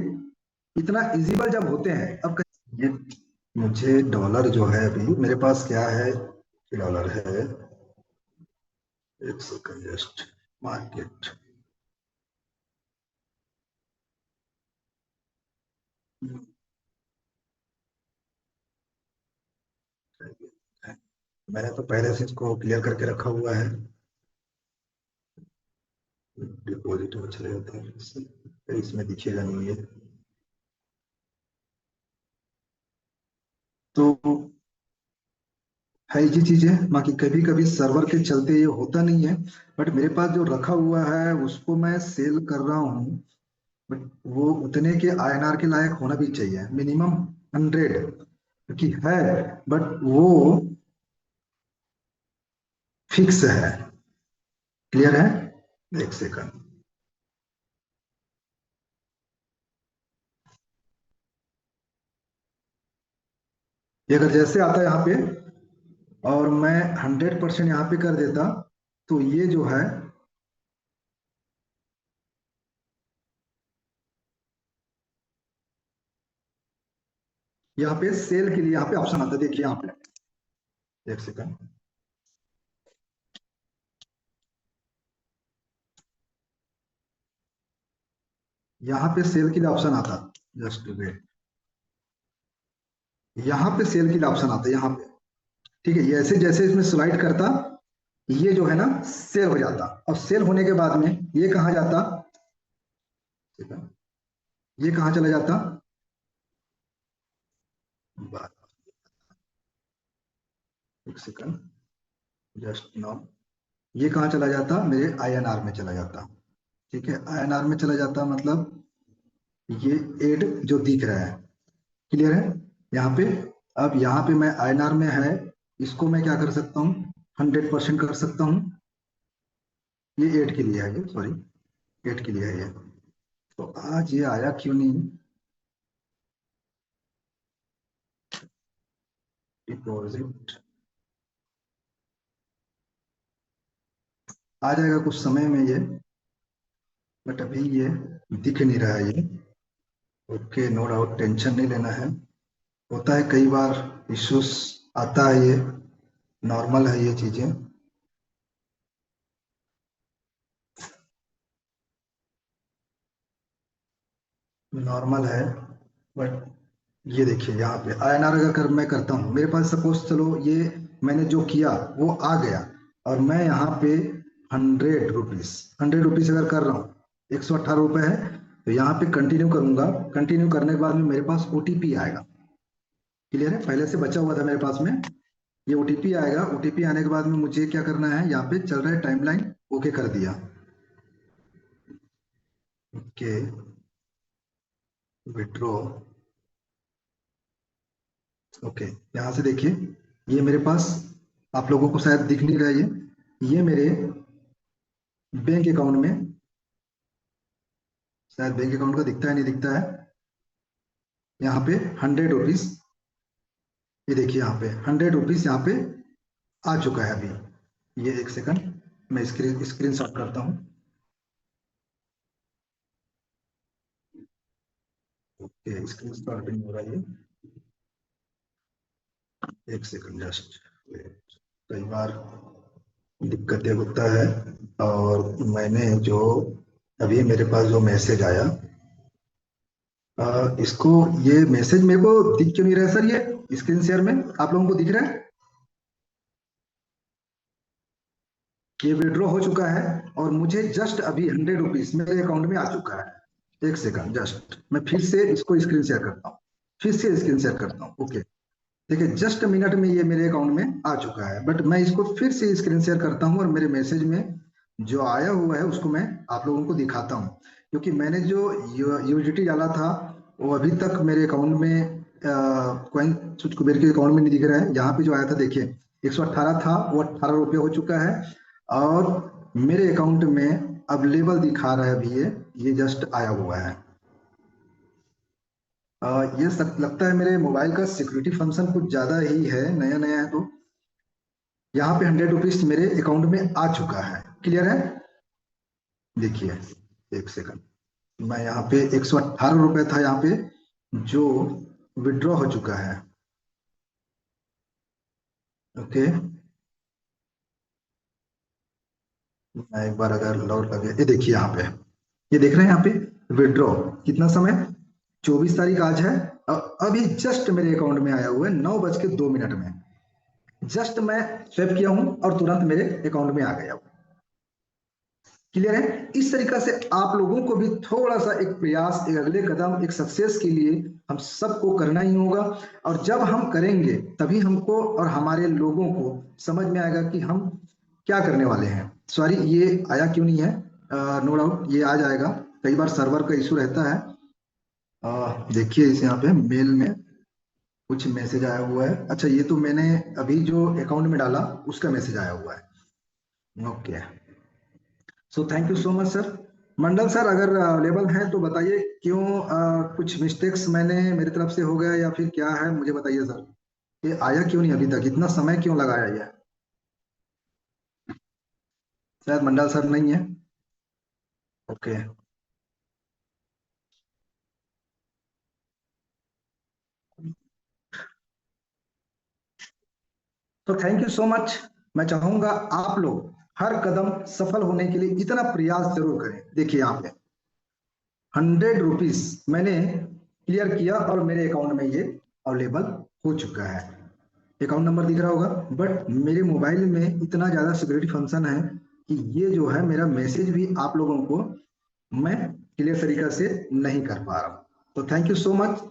इतना इजिबल जब होते हैं अब। ये मुझे डॉलर जो है अभी मेरे पास क्या है, डॉलर है, एक सेकंड जस्ट, मार्केट, मैंने तो पहले से इसको क्लियर करके रखा हुआ है। डिपॉजिट में चले जाते हैं, इसमें दिखेगा नहीं है। तो है ये चीजें, बाकी कभी कभी सर्वर के चलते ये होता नहीं है। बट मेरे पास जो रखा हुआ है उसको मैं सेल कर रहा हूँ, बट वो उतने के आईएनआर के लायक होना भी चाहिए, मिनिमम 100 की है, बट वो फिक्स है, क्लियर है। एक सेकंड, ये अगर जैसे आता है यहाँ पे, और मैं 100% यहाँ पे कर देता, तो ये जो है यहाँ पे सेल के लिए यहाँ पे ऑप्शन आता है, देखिए यहाँ पे, एक सेकंड, यहाँ पे सेल के लिए ऑप्शन आता, जस्ट वेट, यहाँ पे सेल के लिए ऑप्शन आता है यहाँ पे। ठीक है, ये ऐसे जैसे इसमें स्लाइड करता, ये जो है ना सेल हो जाता, और सेल होने के बाद में ये कहाँ जाता, ठीक है, ये कहाँ चला जाता, एक सेकंड, जस्ट नाउ, ये कहाँ चला जाता, मेरे आईएनआर में चला जाता। ठीक है, आईएनआर में चला जाता मतलब ये एड जो दिख रहा है, क्लियर है यहाँ पे। अब यहाँ पे मैं आईएनआर में है, इसको मैं क्या कर सकता हूँ, 100% कर सकता हूँ। ये एड के लिए है, ये सॉरी, एड के लिए है ये। तो आज ये आया क्यों नहीं, डिपॉजिट आ जाएगा कुछ समय में ये, बट अभी ये दिख नहीं रहा है ये। ओके, नो डाउट, टेंशन नहीं लेना है, होता है कई बार, इश्यूज आता है, ये नॉर्मल है ये चीजें। नॉर्मल है, बट ये देखिए यहाँ पे आईएनआर अगर मैं करता हूँ, मेरे पास सपोज चलो ये मैंने जो किया वो आ गया, और मैं यहाँ पे 100 रुपीज, 100 रुपीज अगर कर रहा हूँ, 118 रुपये है, तो यहाँ पे कंटिन्यू करूंगा। कंटिन्यू करने के बाद में मेरे पास ओटीपी आएगा, क्लियर है, पहले से बचा हुआ था मेरे पास में, ये ओटीपी आएगा। ओटीपी आने के बाद में मुझे क्या करना है, यहाँ पे चल रहा है टाइमलाइन, ओके कर दिया। ओके, विड्रॉ, ओके, यहाँ से देखिए, ये मेरे पास, आप लोगों को शायद दिख नहीं रहा है ये मेरे बैंक अकाउंट में, शायद बैंक अकाउंट का दिखता है नहीं दिखता है, यहाँ पे 100 रुपीज, ये देखिए यहाँ पे 100 रुपीज यहाँ पे आ चुका है अभी। ये एक सेकंड, मैं स्क्रीन शॉट करता हूँ। ओके, स्क्रीन शॉट नहीं हो रहा है, एक सेकंड जस्ट, कई बार दिक्कतें होता है। और मैंने जो अभी मेरे पास जो मैसेज आया, इसको, ये मैसेज मेरे को दिख क्यों नहीं रहा है सर, ये स्क्रीन शेयर में आप लोगों को दिख रहा है, ये विड्रॉ हो चुका है, और मुझे जस्ट अभी 100 रुपीज मेरे अकाउंट में आ चुका है। एक सेकंड जस्ट, मैं फिर से इसको स्क्रीन शेयर करता हूँ, फिर से स्क्रीन शेयर करता हूँ। ओके, देखिए जस्ट मिनट में ये मेरे अकाउंट में आ चुका है, बट मैं इसको फिर से स्क्रीन शेयर करता हूँ, और मेरे मैसेज में जो आया हुआ है उसको मैं आप लोगों को दिखाता हूँ। क्योंकि मैंने जो यूजिटी डाला था, वो अभी तक मेरे अकाउंट में कॉइन सुच कुबेर के अकाउंट में नहीं दिख रहा है। यहाँ पे जो आया था देखिए, 118 था, वो 18 रुपये हो चुका है, और मेरे अकाउंट में अवेलेबल दिखा रहा है अभी, ये जस्ट आया हुआ है। ये लगता है मेरे मोबाइल का सिक्योरिटी फंक्शन कुछ ज्यादा ही है, नया नया है, तो यहाँ पे 100 रुपीज मेरे अकाउंट में आ चुका है, क्लियर है। देखिए, एक सेकंड, मैं यहाँ पे 118 रुपये था यहाँ पे जो विड्रॉ हो चुका है। ओके, मैं एक बार अगर लॉग लगे, ये देखिए यहाँ पे, ये देख रहे हैं यहाँ पे विड्रॉ, कितना समय, 24 तारीख आज है, अभी जस्ट मेरे अकाउंट में आया हुआ है 9:02 में, जस्ट मैं स्वेप किया हूं और तुरंत मेरे अकाउंट में आ गया। क्लियर है। इस तरीका से आप लोगों को भी थोड़ा सा एक प्रयास, एक अगले कदम, एक सक्सेस के लिए हम सबको करना ही होगा, और जब हम करेंगे तभी हमको और हमारे लोगों को समझ में आएगा कि हम क्या करने वाले हैं। सॉरी, ये आया क्यों नहीं है, नो डाउट ये आ जाएगा, कई बार सर्वर का इशू रहता है। देखिए इस यहाँ पे मेल में कुछ मैसेज आया हुआ है, अच्छा ये तो मैंने अभी जो अकाउंट में डाला उसका मैसेज आया हुआ है। Okay, so thank you so much sir. Mandal sir अगर अवेलेबल हैं तो बताइए, क्यों कुछ मिस्टेक्स मैंने मेरी तरफ से हो गया या फिर क्या है, मुझे बताइए सर, ये आया क्यों नहीं अभी तक, इतना समय क्यों लगाया ये, शायद मंडल सर नहीं है। ओके, तो थैंक यू सो मच। मैं चाहूंगा आप लोग हर कदम सफल होने के लिए इतना प्रयास जरूर करें। देखिए यहाँ पे 100 रुपीज मैंने क्लियर किया और मेरे अकाउंट में ये अवेलेबल हो चुका है। अकाउंट नंबर दिख रहा होगा, बट मेरे मोबाइल में इतना ज़्यादा सिक्योरिटी फंक्शन है कि ये जो है मेरा मैसेज भी आप लोगों को मैं क्लियर तरीका से नहीं कर पा रहा हूँ। तो थैंक यू सो मच।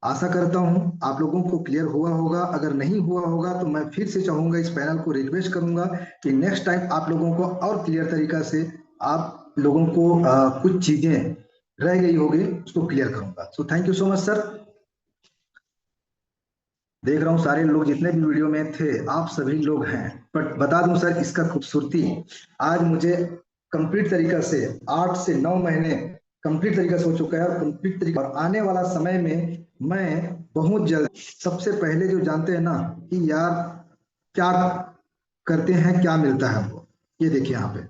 आशा करता हूँ आप लोगों को क्लियर हुआ होगा। अगर नहीं हुआ होगा तो मैं फिर से चाहूंगा, इस पैनल को रिक्वेस्ट करूंगा कि नेक्स्ट टाइम आप लोगों को और क्लियर तरीका से आप लोगों को कुछ चीजें रह गई होगी उसको क्लियर करूंगा। So thank you so much sir. देख रहा हूँ सारे लोग जितने भी वीडियो में थे आप सभी लोग हैं, बट बता दूं सर इसका खूबसूरती, आज मुझे कंप्लीट तरीका से 8 से 9 महीने कंप्लीट तरीका से हो चुका है, और कंप्लीट तरीका और आने वाला समय में मैं बहुत जल्द सबसे पहले जो जानते हैं ना कि यार क्या करते हैं क्या मिलता है हमको, ये देखिए यहाँ पे